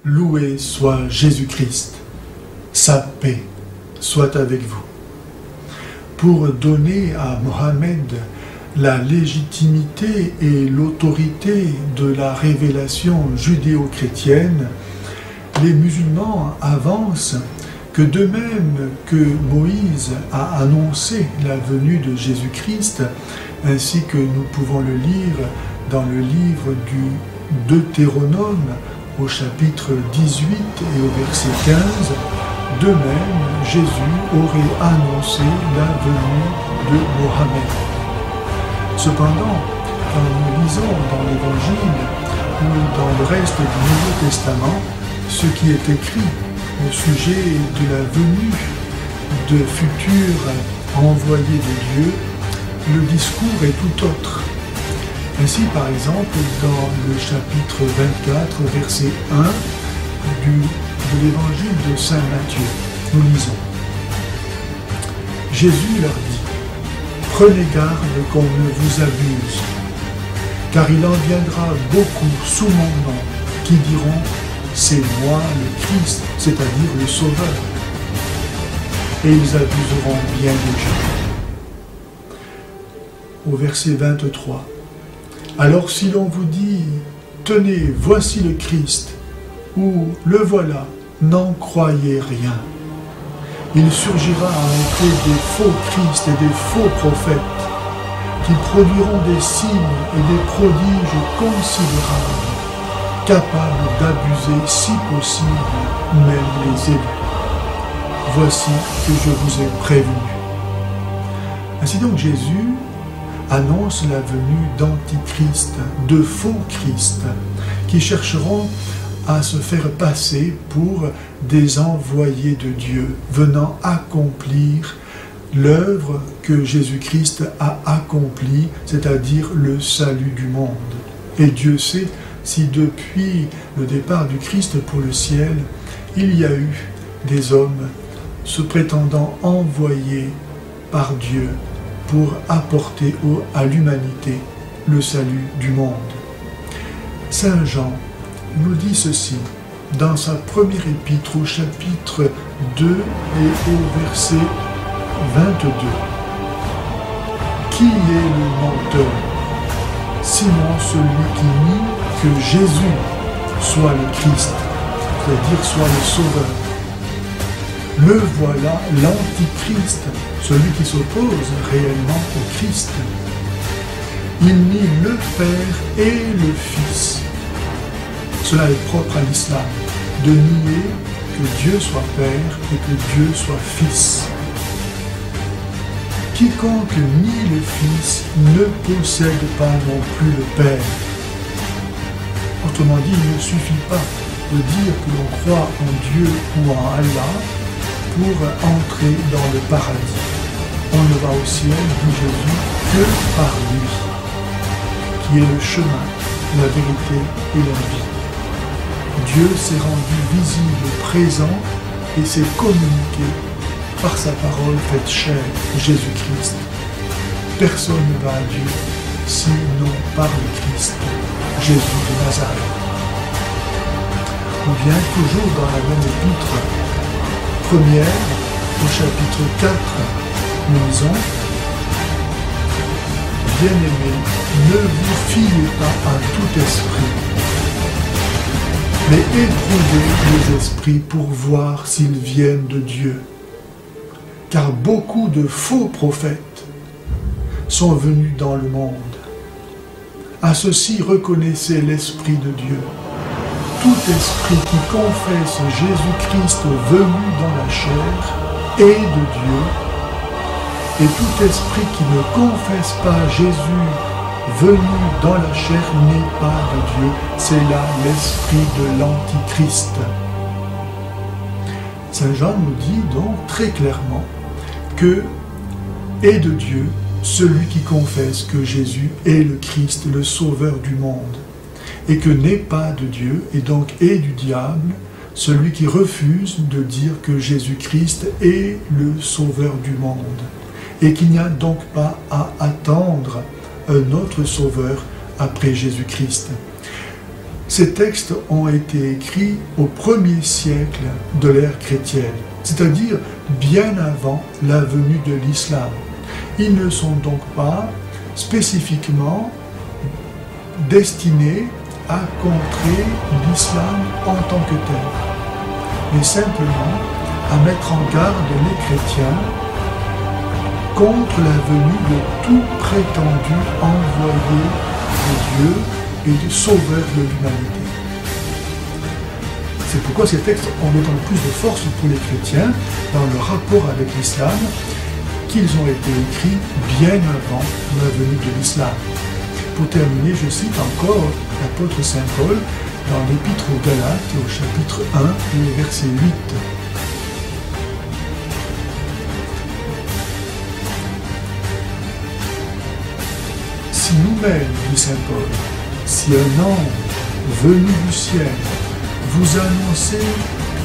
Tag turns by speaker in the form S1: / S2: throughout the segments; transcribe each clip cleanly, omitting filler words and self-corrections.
S1: Loué soit Jésus-Christ, sa paix soit avec vous. Pour donner à Mohammed la légitimité et l'autorité de la révélation judéo-chrétienne, les musulmans avancent que de même que Moïse a annoncé la venue de Jésus-Christ, ainsi que nous pouvons le lire dans le livre du Deutéronome au chapitre 18 et au verset 15, de même Jésus aurait annoncé la venue de Mohammed. Cependant, quand nous lisons dans l'Évangile ou dans le reste du Nouveau Testament, ce qui est écrit au sujet de la venue de futurs envoyés de Dieu, le discours est tout autre. Ainsi, par exemple, dans le chapitre 24, verset 1 de l'évangile de Saint Matthieu, nous lisons « Jésus leur dit, prenez garde qu'on ne vous abuse, car il en viendra beaucoup sous mon nom qui diront « C'est moi le Christ, c'est-à-dire le Sauveur ». Et ils abuseront bien des gens. Au verset 23, « Alors si l'on vous dit « Tenez, voici le Christ » ou « Le voilà », n'en croyez rien. Il surgira en effet des faux Christ et des faux prophètes qui produiront des signes et des prodiges considérables, capables d'abuser si possible même les élus. Voici que je vous ai prévenu. Ainsi donc Jésus annonce la venue d'antichrist, de faux Christ, qui chercheront à se faire passer pour des envoyés de Dieu, venant accomplir l'œuvre que Jésus-Christ a accomplie, c'est-à-dire le salut du monde. Et Dieu sait si depuis le départ du Christ pour le ciel, il y a eu des hommes se prétendant envoyés par Dieu pour apporter à l'humanité le salut du monde. Saint Jean nous dit ceci dans sa première épître au chapitre 2 et au verset 22. Qui est le menteur? Sinon celui qui nie que Jésus soit le Christ, c'est-à-dire soit le Sauveur. Le voilà l'antichrist, celui qui s'oppose réellement au Christ. Il nie le Père et le Fils. Cela est propre à l'islam, de nier que Dieu soit Père et que Dieu soit Fils. Quiconque nie le Fils ne possède pas non plus le Père. Autrement dit, il ne suffit pas de dire que l'on croit en Dieu ou en Allah pour entrer dans le paradis. On ne va au ciel, dit Jésus, que par lui, qui est le chemin, la vérité et la vie. Dieu s'est rendu visible, présent, et s'est communiqué par sa parole faite chair, Jésus-Christ. Personne ne va à Dieu, sinon par le Christ, Jésus de Nazareth. On vient toujours dans la même épître, première, au chapitre 4, nous lisons « Bien-aimés, ne vous fiez pas à tout esprit, mais éprouvez les esprits pour voir s'ils viennent de Dieu. Car beaucoup de faux prophètes sont venus dans le monde. À ceci reconnaissez l'Esprit de Dieu. Tout esprit qui confesse Jésus-Christ venu dans la chair est de Dieu, et tout esprit qui ne confesse pas Jésus venu dans la chair n'est pas de Dieu. C'est là l'esprit de l'Antichrist. Saint Jean nous dit donc très clairement que est de Dieu celui qui confesse que Jésus est le Christ, le Sauveur du monde, et que n'est pas de Dieu, et donc est du diable, celui qui refuse de dire que Jésus-Christ est le Sauveur du monde, et qu'il n'y a donc pas à attendre un autre Sauveur après Jésus-Christ. Ces textes ont été écrits au 1er siècle de l'ère chrétienne, c'est-à-dire bien avant la venue de l'islam. Ils ne sont donc pas spécifiquement destinés à contrer l'islam en tant que tel, mais simplement à mettre en garde les chrétiens contre la venue de tout prétendu envoyé de Dieu et de sauveur de l'humanité. C'est pourquoi ces textes ont d'autant plus de force pour les chrétiens dans leur rapport avec l'islam qu'ils ont été écrits bien avant la venue de l'islam. Pour terminer, je cite encore l'apôtre Saint Paul dans l'Épître aux Galates au chapitre 1 et verset 8. Si nous-mêmes, dit Saint Paul, si un ange venu du ciel vous annonçait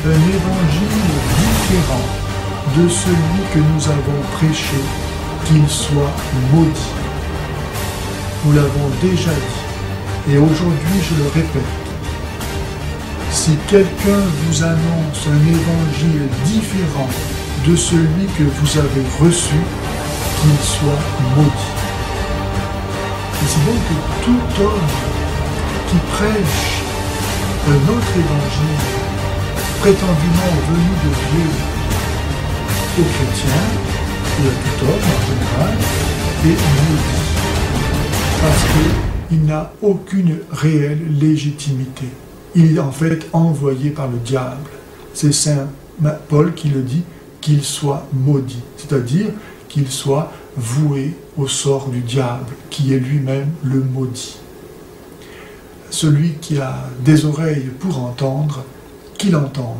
S1: un évangile différent de celui que nous avons prêché, qu'il soit maudit. Nous l'avons déjà dit, et aujourd'hui je le répète. Si quelqu'un vous annonce un évangile différent de celui que vous avez reçu, qu'il soit maudit. Et c'est donc que tout homme qui prêche un autre évangile prétendument venu de Dieu aux chrétiens, et à tout homme en général, est maudit. Parce qu'il n'a aucune réelle légitimité. Il est en fait envoyé par le diable. C'est Saint Paul qui le dit, qu'il soit maudit, c'est-à-dire qu'il soit voué au sort du diable, qui est lui-même le maudit. Celui qui a des oreilles pour entendre, qu'il entende.